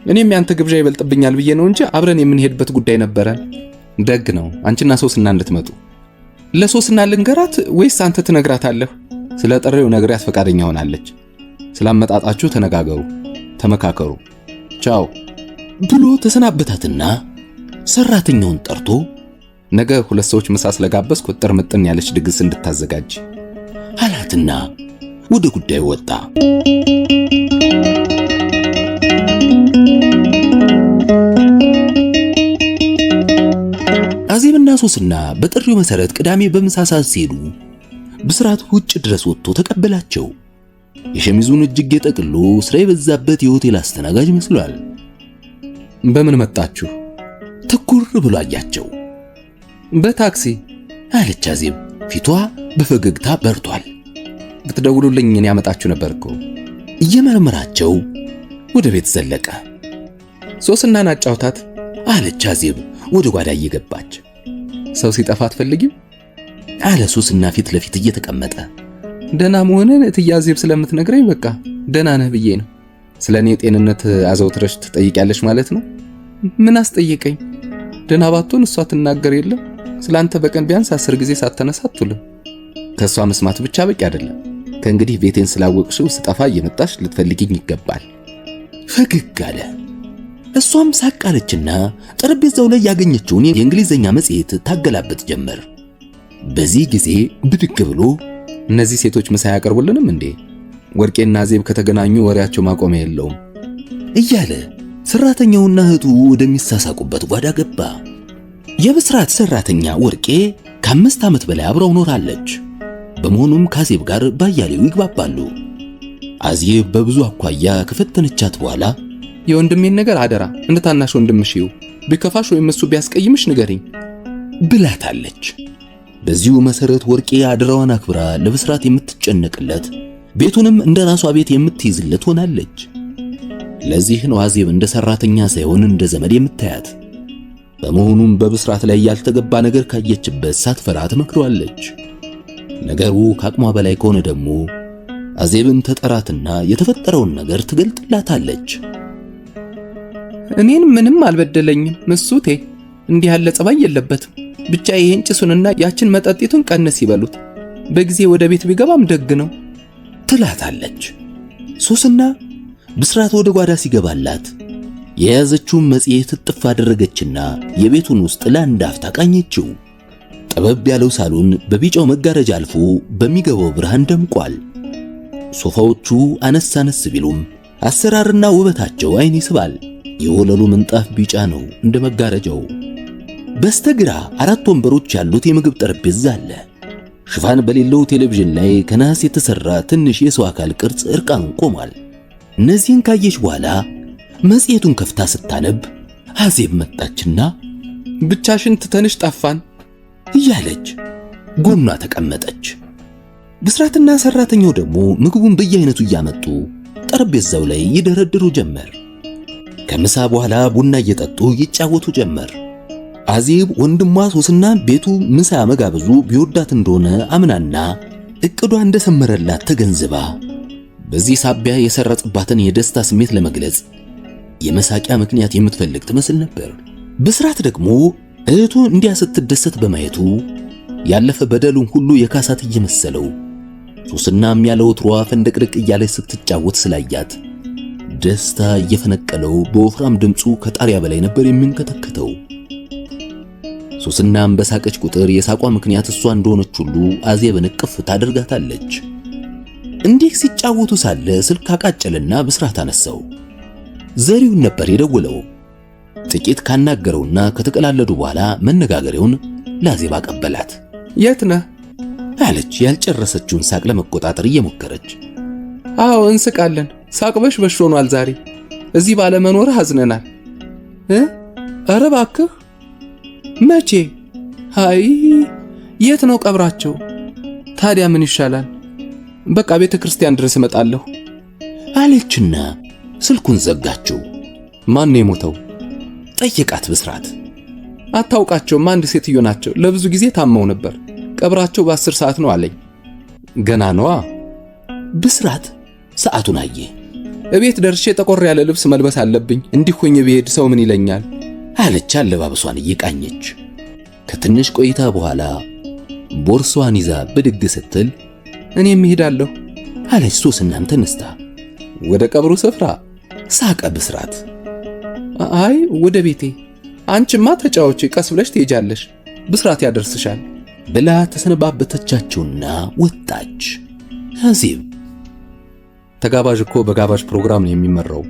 እኔም ያንተ ግብዣ ይበልጥብኛል ብዬ ነው እንጂ አብረን የምንሄድበት ጉዳይ ነበረን። ደግ ነው አንቺና ሶስና እንድትመጡ። ለሶስና ልንገራት ወይስ አንተ ትነግራታለህ? ስለ ጥሪው ነግሪያት ፈቃደኛ ሆናለች። ስላመጣጣችሁ ተነጋገሩ፣ ተመካከሩ። ቻው ብሎ ተሰናበታትና ሰራተኛውን ጠርቶ ነገ 2 ሰዎች ምሳ ስለጋበዝኩ ጥር ምጥን ያለች ድግስ እንድታዘጋጅ አላትና ወደ ጉዳዩ ወጣ። አዜብና ሶስና በጥሪው መሰረት ቅዳሜ በምሳ ሰዓት ሲሄዱ ብስራት ውጭ ድረስ ወጥቶ ተቀበላቸው። የሸሚዙን እጅጌ ጠቅሎ ስራ የበዛበት የሆቴል አስተናጋጅ መስሏል። በምን መጣችሁ? ትኩር ብሎ አያቸው። በታክሲ አለች አዜብ። ፊቷ በፈገግታ በርቷል። ብትደውሉልኝ እኔ ያመጣችሁ ነበር እኮ። እየመረመራቸው ወደ ቤት ዘለቀ። ሶስናን አጫውታት አለች አዜብ ወደ ጓዳ እየገባች። ሰው ሲጠፋ አትፈልጊም? አለ ሶስና ፊት ለፊት እየተቀመጠ። ደህና መሆንን እትዬ አዜብ ስለምትነግረኝ በቃ ደህና ነህ ብዬ ነው። ስለኔ ጤንነት አዘውትረሽ ትጠይቂያለሽ ማለት ነው? ምን አስጠየቀኝ? ደህና ባትሆን እሷ ትናገር የለም? ስላንተ በቀን ቢያንስ 10 ጊዜ ሳትነሳ አትውልም። ከሷ መስማት ብቻ በቂ አይደለም። ከእንግዲህ ቤቴን ስላወቅሽው ስጠፋ እየመጣሽ ልትፈልጊኝ ይገባል። ፈገግ አለ። እሷም ሳቃለችና ጠረጴዛው ላይ ያገኘችውን የእንግሊዘኛ መጽሔት ታገላበጥ ጀመር። በዚህ ጊዜ ብድግ ብሎ እነዚህ ሴቶች ምሳ ያቀርቡልንም እንዴ? ወርቄና አዜብ ከተገናኙ ወሬያቸው ማቆሚያ የለውም እያለ ሰራተኛውና እህቱ ወደሚሳሳቁበት ጓዳ ገባ። የብስራት ሰራተኛ ወርቄ ከ5 ዓመት በላይ አብረው ኖራለች። በመሆኑም ከአዜብ ጋር ባያሌው ይግባባሉ። አዜብ በብዙ አኳያ ከፈተነቻት በኋላ የወንድሜን ነገር አደራ እንደ ታናሽ ወንድምሽ ይው፣ ቢከፋሽ ወይም እሱ ቢያስቀይምሽ ንገሪኝ ብላታለች። በዚሁ መሰረት ወርቄ አደራዋን አክብራ ለብስራት የምትጨነቅለት ቤቱንም እንደ ራሷ ቤት የምትይዝለት ሆናለች። ለዚህ ነው አዜብ እንደ ሰራተኛ ሳይሆን እንደ ዘመድ የምታያት። በመሆኑም በብስራት ላይ ያልተገባ ነገር ካየችበት ሳትፈራ ትመክረዋለች። ነገሩ ከአቅሟ በላይ ከሆነ ደግሞ አዜብን ተጠራትና የተፈጠረውን ነገር ትገልጥላታለች። እኔን ምንም አልበደለኝም ምሱቴ፣ እንዲህ ያለ ጸባይ የለበትም። ብቻ ይሄን ጭሱንና ያችን መጠጢቱን ቀነስ ይበሉት፣ በጊዜ ወደ ቤት ቢገባም ደግ ነው ትላታለች። ሶስና ብስራት ወደ ጓዳ ሲገባላት የያዘችውን መጽሔት ጥፍ አደረገችና የቤቱን ውስጥ ለአንድ አፍታ ቃኘችው። ጠበብ ያለው ሳሎን በቢጫው መጋረጃ አልፎ በሚገባው ብርሃን ደምቋል። ሶፋዎቹ አነስ አነስ ቢሉም አሰራርና ውበታቸው አይን ይስባል። የወለሉ ምንጣፍ ቢጫ ነው እንደ መጋረጃው። በስተግራ 4 ወንበሮች ያሉት የምግብ ጠረጴዛ አለ። ሽፋን በሌለው ቴሌቪዥን ላይ ከነሐስ የተሰራ ትንሽ የሰው አካል ቅርጽ እርቃኑን ቆሟል። እነዚህን ካየች በኋላ መጽሔቱን ከፍታ ስታነብ አዜብ መጣችና ብቻሽን ትተንሽ ጠፋን እያለች ጎኗ ተቀመጠች። ብስራትና ሰራተኛው ደግሞ ምግቡን በየአይነቱ እያመጡ ጠረጴዛው ላይ ይደረድሩ ጀመር። ከምሳ በኋላ ቡና እየጠጡ ይጫወቱ ጀመር። አዜብ ወንድሟ ሶስና ቤቱ ምሳ መጋበዙ ቢወዳት እንደሆነ አምናና እቅዷ እንደሰመረላት ተገንዝባ በዚህ ሳቢያ የሰረጽባትን የደስታ ስሜት ለመግለጽ የመሳቂያ ምክንያት የምትፈልግ ትመስል ነበር። ብስራት ደግሞ እህቱ እንዲያ ስትደሰት በማየቱ ያለፈ በደሉን ሁሉ የካሳት እየመሰለው ሶስናም ያለው ወትሯ ፈንደቅደቅ እያለች ስትጫወት ስላያት ደስታ እየፈነቀለው በወፍራም ድምፁ ከጣሪያ በላይ ነበር የሚንከተከተው። ሶስናም በሳቀች ቁጥር የሳቋ ምክንያት እሷ እንደሆነች ሁሉ አዜብን እቅፍ ታደርጋታለች። እንዲህ ሲጫወቱ ሳለ ስልክ አቃጨልና ብስራት አነሳው። ዘሪውን ነበር የደወለው። ጥቂት ካናገረውና ከተቀላለዱ በኋላ መነጋገሪያውን ለአዜብ አቀበላት። የት ነህ አለች ያልጨረሰችውን ሳቅ ለመቆጣጠር እየሞከረች። አዎ እንስቃለን፣ ሳቅበሽ በሽ ሆኗል ዛሬ። እዚህ ባለመኖርህ አዝነናል። ኧረ እባክህ መቼ? አይ የት ነው ቀብራቸው? ታዲያ ምን ይሻላል? በቃ ቤተ ክርስቲያን ድረስ እመጣለሁ አለችና ስልኩን ዘጋችው። ማን ነው የሞተው? ጠየቃት ብስራት። አታውቃቸውም? አንድ ሴትዮ ናቸው። ለብዙ ጊዜ ታመው ነበር። ቀብራቸው በ10 ሰዓት ነው አለኝ። ገና ነዋ። ብስራት ሰዓቱን አየ። እቤት ደርሼ ጠቆር ያለ ልብስ መልበስ አለብኝ። እንዲህ ሆኜ ብሄድ ሰው ምን ይለኛል? አለች አለባበሷን እየቃኘች። ከትንሽ ቆይታ በኋላ ቦርሷን ይዛ ብድግ ስትል እኔም እሄዳለሁ አለች ሶስናም ተነስታ። ወደ ቀብሩ ስፍራ? ሳቀ ብስራት። አይ ወደ ቤቴ። አንቺማ ተጫወቺ፣ ቀስ ብለሽ ትሄጃለሽ፣ ብስራት ያደርስሻል ብላ ተሰነባበተቻቸውና ወጣች። አዜብ ተጋባዥ እኮ በጋባዥ ፕሮግራም ነው የሚመራው።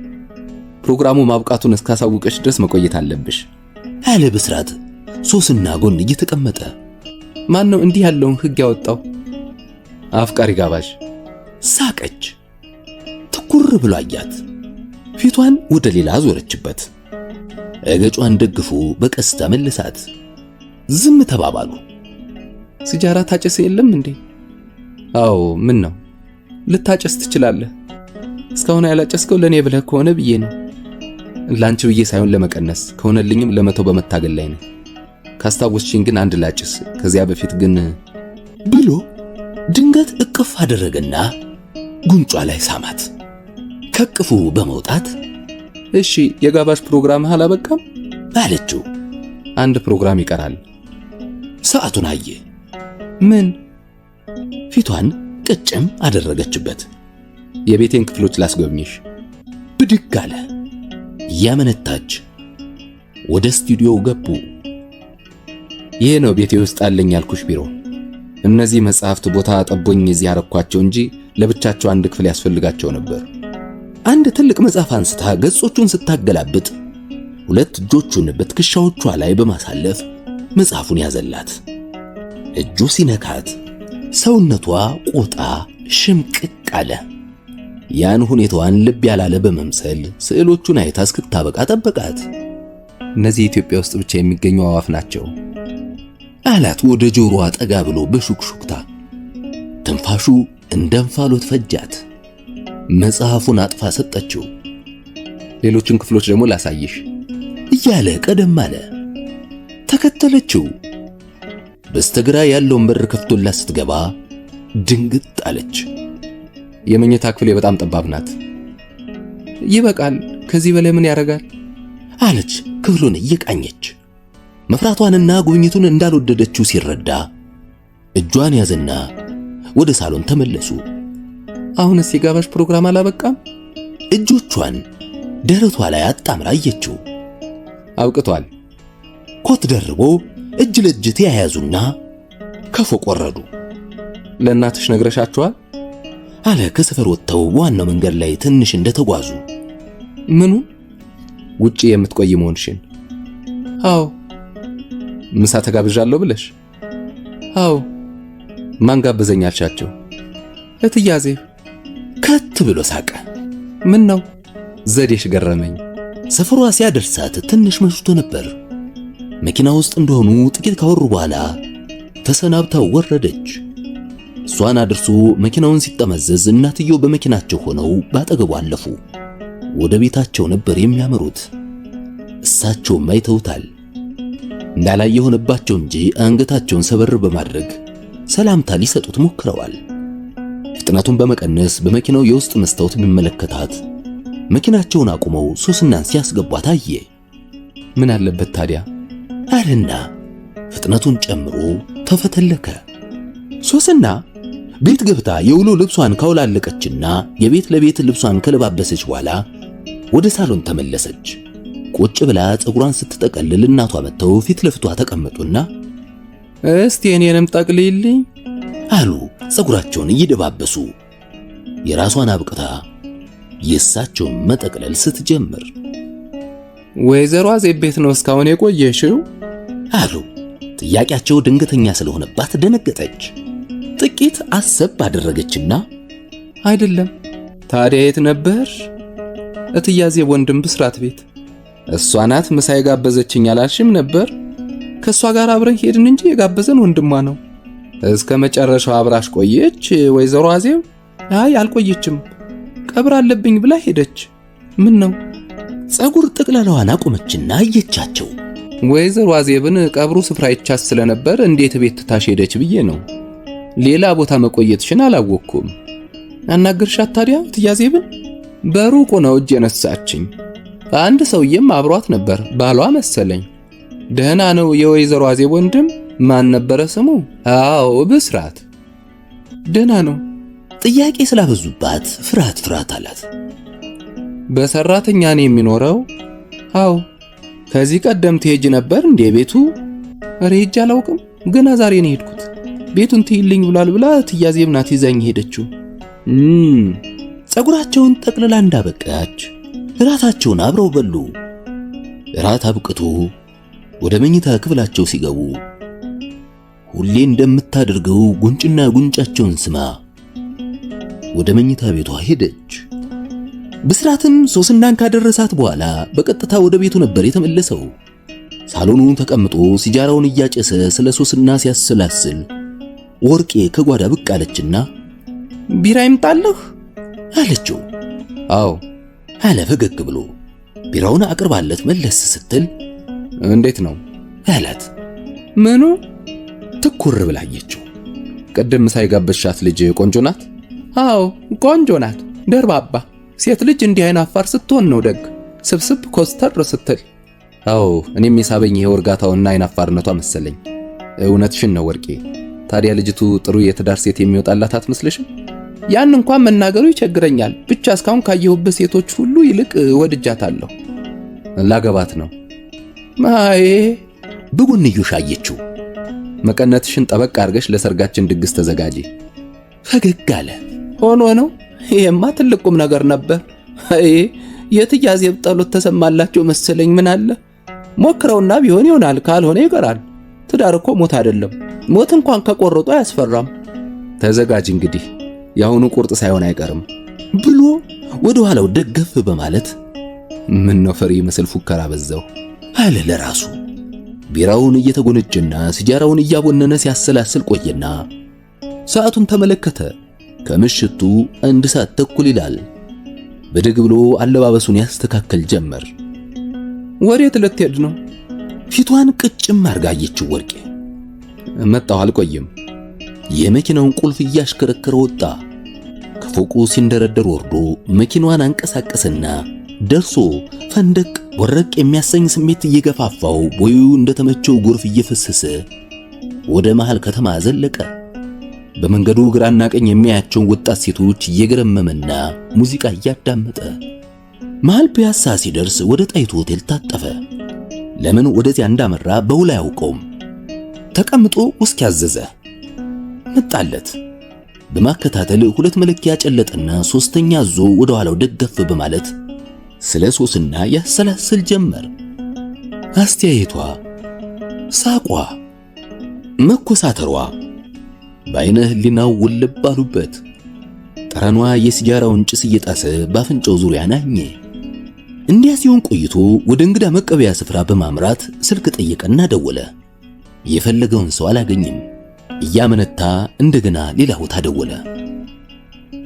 ፕሮግራሙ ማብቃቱን እስካሳውቀሽ ድረስ መቆየት አለብሽ አለ ብስራት ሶስና ጎን እየተቀመጠ። ማን ነው እንዲህ ያለውን ሕግ ያወጣው? አፍቃሪ ጋባዥ። ሳቀች። ትኩር ብሎ አያት። ፊቷን ወደ ሌላ ዞረችበት። እገጯን ደግፎ በቀስታ መለሳት። ዝም ተባባሉ። ሲጃራ ታጨስ የለም እንዴ? አዎ ምን ነው? ልታጨስ ትችላለህ። እስካሁን ያላጨስከው ለኔ ብለህ ከሆነ ብዬ ነው። ላንቺ ብዬ ሳይሆን ለመቀነስ ከሆነልኝም ለመተው በመታገል ላይ ነው። ካስታወስሽኝ ግን አንድ ላጭስ። ከዚያ በፊት ግን ብሎ ድንገት እቅፍ አደረገና ጉንጯ ላይ ሳማት። ከቅፉ በመውጣት እሺ የጋባዥ ፕሮግራምህ አላበቃም አለችው። አንድ ፕሮግራም ይቀራል። ሰዓቱን አየ። ምን? ፊቷን ቅጭም አደረገችበት። የቤቴን ክፍሎች ላስጎብኝሽ። ብድግ አለ። እያመነታች ወደ ስቱዲዮው ገቡ። ይሄ ነው ቤቴ ውስጥ አለኝ ያልኩሽ ቢሮ። እነዚህ መጽሐፍት ቦታ ጠቦኝ እዚህ አረኳቸው እንጂ ለብቻቸው አንድ ክፍል ያስፈልጋቸው ነበር። አንድ ትልቅ መጽሐፍ አንስታ ገጾቹን ስታገላብጥ ሁለት እጆቹን በትከሻዎቿ ላይ በማሳለፍ መጽሐፉን ያዘላት። እጁ ሲነካት ሰውነቷ ቆጣ ሽምቅቅ አለ። ያን ሁኔታዋን ልብ ያላለ በመምሰል ስዕሎቹን አይታ እስክታበቃ ጠበቃት። እነዚህ ኢትዮጵያ ውስጥ ብቻ የሚገኙ አዋፍ ናቸው አላት ወደ ጆሮዋ ጠጋ ብሎ በሹክሹክታ። ትንፋሹ እንደ እንፋሎት ፈጃት። መጽሐፉን አጥፋ ሰጠችው። ሌሎችን ክፍሎች ደግሞ ላሳይሽ እያለ ቀደም አለ። ተከተለችው። በስተግራ ያለውን በር ከፍቶላት ስትገባ ድንግጥ አለች። የመኝታ ክፍሌ በጣም ጠባብ ናት። ይበቃል፣ ከዚህ በላይ ምን ያደርጋል አለች ክፍሉን እየቃኘች። መፍራቷንና ጉብኝቱን እንዳልወደደችው ሲረዳ እጇን ያዘና ወደ ሳሎን ተመለሱ። አሁንስ የጋባዥ ፕሮግራም አላበቃም? እጆቿን ደረቷ ላይ አጣምራ አየችው። አብቅቷል። ኮት ደርቦ እጅ ለእጅ ተያያዙና ከፎቅ ወረዱ። ለእናትሽ ነግረሻቸዋል? አለ ከሰፈር ወጥተው በዋናው መንገድ ላይ ትንሽ እንደተጓዙ። ምኑ? ውጪ የምትቆይ መሆንሽን? አዎ። ምሳ ተጋብዣለሁ ብለሽ? አዎ። ማን ጋበዘኝ አልሻቸው? እትዬ አዜብ። ከት ብሎ ሳቀ። ምን ነው? ዘዴሽ ገረመኝ። ሰፈሯ ሲያደርሳት ትንሽ መሽቶ ነበር። መኪና ውስጥ እንደሆኑ ጥቂት ካወሩ በኋላ ተሰናብታው ወረደች። እሷን አድርሶ መኪናውን ሲጠመዘዝ እናትየው በመኪናቸው ሆነው ባጠገቡ አለፉ። ወደ ቤታቸው ነበር የሚያመሩት። እሳቸውም አይተውታል። እንዳላየ ሆነባቸው እንጂ አንገታቸውን ሰበር በማድረግ ሰላምታ ሊሰጡት ሞክረዋል። ፍጥነቱን በመቀነስ በመኪናው የውስጥ መስታወት ቢመለከታት መኪናቸውን አቁመው ሶስናን ሲያስገቧት አየ። ምን አለበት ታዲያ አለና ፍጥነቱን ጨምሮ ተፈተለከ። ሶስና ቤት ገብታ የውሎ ልብሷን ካውላለቀችና የቤት ለቤት ልብሷን ከለባበሰች በኋላ ወደ ሳሎን ተመለሰች። ቁጭ ብላ ፀጉሯን ስትጠቀልል እናቷ መጥተው ፊት ለፊቷ ተቀመጡና እስቲ እኔንም ጠቅልይልኝ አሉ ፀጉራቸውን እየደባበሱ። የራሷን አብቅታ የእሳቸውን መጠቅለል ስትጀምር ወይዘሮ አዜብ ቤት ነው እስካሁን የቆየሽው አሉ። ጥያቄያቸው ድንገተኛ ስለሆነባት ደነገጠች። ጥቂት አሰብ አደረገችና አይደለም ታዲያ የት ነበር? እትዬ አዜብ ወንድም ብስራት ቤት። እሷ ናት ምሳ የጋበዘችኝ አላልሽም ነበር? ከሷ ጋር አብረን ሄድን እንጂ የጋበዘን ወንድሟ ነው። እስከ መጨረሻው አብራሽ ቆየች ወይዘሮ አዜብ? አይ አልቆየችም፣ ቀብር አለብኝ ብላ ሄደች። ምን ነው? ፀጉር ጠቅላላዋን አቆመችና አየቻቸው። ወይዘሮ አዜብን ቀብሩ ስፍራ ይቻስ ስለነበር እንዴት ቤት ትታሽ ሄደች ብዬ ነው። ሌላ ቦታ መቆየትሽን አላወቅኩም። አናገርሻት ታዲያ እትዬ አዜብን? በሩቁ ነው እጅ የነሳችኝ። አንድ ሰውዬም አብሯት ነበር፣ ባሏ መሰለኝ። ደህና ነው የወይዘሮ አዜብ ወንድም? ማን ነበረ ስሙ? አዎ ብስራት። ደህና ነው። ጥያቄ ስላበዙባት ፍርሃት አላት። በሰራተኛ ነው የሚኖረው? አዎ። ከዚህ ቀደም ትሄጂ ነበር እንዴ ቤቱ? ኧረ ሄጄ አላውቅም፣ ገና ዛሬ ነው የሄድኩት። ቤቱን ትይልኝ ብሏል ብላ እትዬ አዜብ ናት ይዛኝ ሄደችው። ፀጉራቸውን ጠቅልላ እንዳበቃች እራታቸውን አብረው በሉ። እራት አብቅቶ ወደ መኝታ ክፍላቸው ሲገቡ ሁሌ እንደምታደርገው ጉንጭና ጉንጫቸውን ስማ ወደ መኝታ ቤቷ ሄደች። ብስራትም ሶስናን ካደረሳት በኋላ በቀጥታ ወደ ቤቱ ነበር የተመለሰው። ሳሎኑ ተቀምጦ ሲጃራውን እያጨሰ ስለ ሶስና ሲያሰላስል ወርቄ ከጓዳ ብቅ አለችና ቢራ ይምጣልህ አለችው። አዎ አለ ፈገግ ብሎ። ቢራውን አቅርባለት መለስ ስትል እንዴት ነው አላት። ምኑ? ትኩር ብላየችው። ቅድም ሳይጋበሻት ልጅ ቆንጆ ናት? አዎ ቆንጆ ናት፣ ደርባባ። ሴት ልጅ እንዲህ አይናፋር ስትሆን ነው ደግ፣ ስብስብ ኮስተር ስትል። አዎ እኔም የሳበኝ ይሄ እርጋታውና አይናፋርነቷ መሰለኝ። እውነትሽን ነው ወርቄ። ታዲያ ልጅቱ ጥሩ የትዳር ሴት የሚወጣላት አትመስልሽም? ያን እንኳን መናገሩ ይቸግረኛል። ብቻ እስካሁን ካየሁበት ሴቶች ሁሉ ይልቅ ወድጃታለሁ። ላገባት ነው። አይ በጎንዮሽ አየችው። መቀነትሽን ጠበቅ አድርገሽ ለሰርጋችን ድግስ ተዘጋጂ። ፈገግ አለ። ሆኖ ነው? ይሄማ ትልቅ ቁም ነገር ነበር። አይ የትያዜብ ጸሎት ተሰማላቸው መሰለኝ። ምን አለ ሞክረውና ቢሆን ይሆናል፣ ካልሆነ ይቀራል። ትዳር እኮ ሞት አይደለም። ሞት እንኳን ከቆረጡ አያስፈራም። ተዘጋጅ እንግዲህ፣ የአሁኑ ቁርጥ ሳይሆን አይቀርም ብሎ ወደ ኋላው ደገፍ በማለት ምን ነው ፈሪ መስል ፉከራ በዛው አለ ለራሱ። ቢራውን እየተጎነጨና ሲጃራውን እያቦነነ ሲያሰላስል ቆየና ሰዓቱን ተመለከተ። ከምሽቱ 1 ሰዓት ተኩል ይላል። በደግ ብሎ አለባበሱን ያስተካከል ጀመር። ወዴት ልትሄድ ነው? ፊቷን ቅጭም አርጋየችው ወርቄ። መጣሁ አልቆይም። የመኪናውን ቁልፍ እያሽከረከረ ወጣ። ከፎቁ ሲንደረደር ወርዶ መኪናዋን አንቀሳቀሰና ደርሶ ፈንደቅ ወረቅ የሚያሰኝ ስሜት እየገፋፋው ቦዩ እንደተመቸው ጎርፍ እየፈሰሰ ወደ መሃል ከተማ ዘለቀ። በመንገዱ ግራና ቀኝ የሚያያቸውን ወጣት ሴቶች እየገረመመና ሙዚቃ እያዳመጠ መሃል ፒያሳ ሲደርስ ወደ ጣይቱ ሆቴል ታጠፈ። ለምን ወደዚያ እንዳመራ በውል አያውቀውም። ተቀምጦ ውስኪ ያዘዘ መጣለት። በማከታተል 2 መለኪያ ጨለጠና 3ኛ ዞ ወደ ኋላው ደገፍ በማለት ስለ ሶስና ያሰላስል ጀመር። አስተያየቷ፣ ሳቋ፣ መኮሳተሯ በአይነ ህሊናው ውልብ ባሉበት። ጠረኗ የሲጃራውን ጭስ እየጣሰ ባፍንጫው ዙሪያ ናኘ። እንዲያ ሲሆን ቆይቶ ወደ እንግዳ መቀበያ ስፍራ በማምራት ስልክ ጠየቀና ደወለ። የፈለገውን ሰው አላገኘም። እያመነታ እንደገና ሌላ ቦታ ደወለ።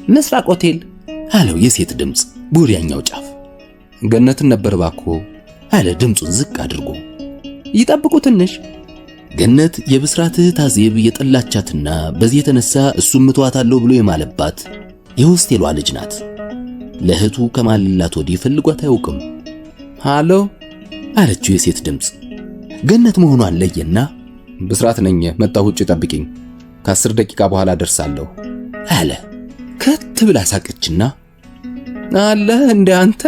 ምስራቅ ሆቴል አለው የሴት ድምጽ በወዲያኛው ጫፍ። ገነትን ነበር ባኮ አለ ድምጹን ዝቅ አድርጎ። ይጠብቁ ትንሽ። ገነት የብስራት እህት አዜብ የጠላቻትና በዚህ የተነሳ እሱም ምቷታለው ብሎ የማለባት የሆስቴሏ ልጅ ናት። ለእህቱ ከማልላት ወዲህ ፈልጓት አያውቅም። ሃሎ አለችው የሴት ድምጽ። ገነት መሆኗን ለየና ብስራት ነኝ፣ መጣሁ፣ ውጭ ጠብቂኝ፣ ከ10 ደቂቃ በኋላ ደርሳለሁ አለ። ከት ብላ ሳቀችና አለ እንደ አንተ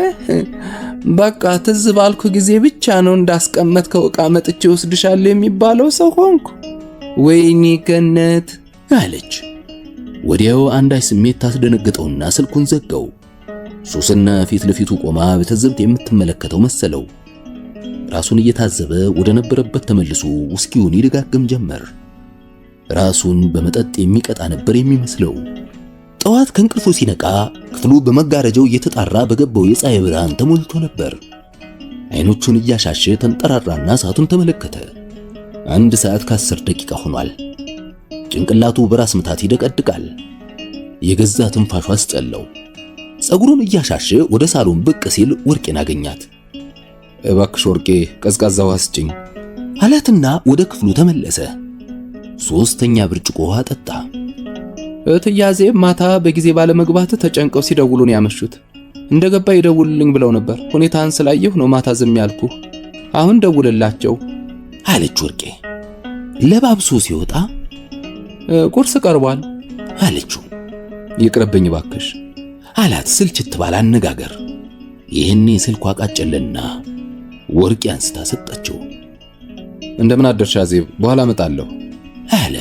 በቃ ትዝ ባልኩ ጊዜ ብቻ ነው እንዳስቀመጥከው ዕቃ መጥቼ ወስድሻለሁ የሚባለው ሰው ሆንኩ። ወይኔ ገነት አለች። ወዲያው አንዳች ስሜት ታስደነግጠውና ስልኩን ዘጋው። ሶስና ፊት ለፊቱ ቆማ በትዝብት የምትመለከተው መሰለው። ራሱን እየታዘበ ወደ ነበረበት ተመልሶ ውስኪውን ይደጋግም ጀመር። ራሱን በመጠጥ የሚቀጣ ነበር የሚመስለው። ጠዋት ከእንቅልፉ ሲነቃ ክፍሉ በመጋረጃው እየተጣራ በገባው የፀሐይ ብርሃን ተሞልቶ ነበር። አይኖቹን እያሻሸ ተንጠራራና ሰዓቱን ተመለከተ። 1 ሰዓት ከ10 ደቂቃ ሆኗል። ጭንቅላቱ በራስ ምታት ይደቀድቃል። የገዛ ትንፋሹ አስጠላው። ጸጉሩን እያሻሸ ወደ ሳሎን ብቅ ሲል ወርቄን አገኛት። እባክሽ ወርቄ ቀዝቃዛ ውሃ ስጭኝ አላትና ወደ ክፍሉ ተመለሰ። 3ኛ ብርጭቆ ውሃ ጠጣ። እትያዜብ ማታ በጊዜ ባለመግባት ተጨንቀው ሲደውሉ ነው ያመሹት። እንደገባ ይደውልልኝ ብለው ነበር። ሁኔታን ስላየሁ ነው ማታ ዝም ያልኩ። አሁን ደውልላቸው አለች ወርቄ። ለባብሶ ሲወጣ ቁርስ ቀርቧል አለችው። ይቅርብኝ ባክሽ አላት ስልችት ባለ አነጋገር። ይህኔ ስልኳ ቃጨለና ወርቄ አንስታ ሰጠችው። እንደምን አደርሽ አዜብ፣ በኋላ እመጣለሁ አለ።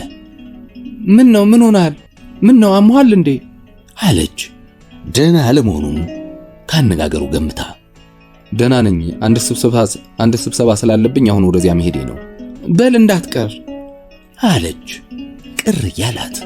ምን ነው? ምን ሆናል? ምን ነው አሞሃል እንዴ? አለች ደህና አለመሆኑን ካነጋገሩ ገምታ። ደህና ነኝ፣ አንድ ስብሰባ ስላለብኝ አሁን ወደዚያ መሄዴ ነው። በል እንዳትቀር አለች ቅር ያላት።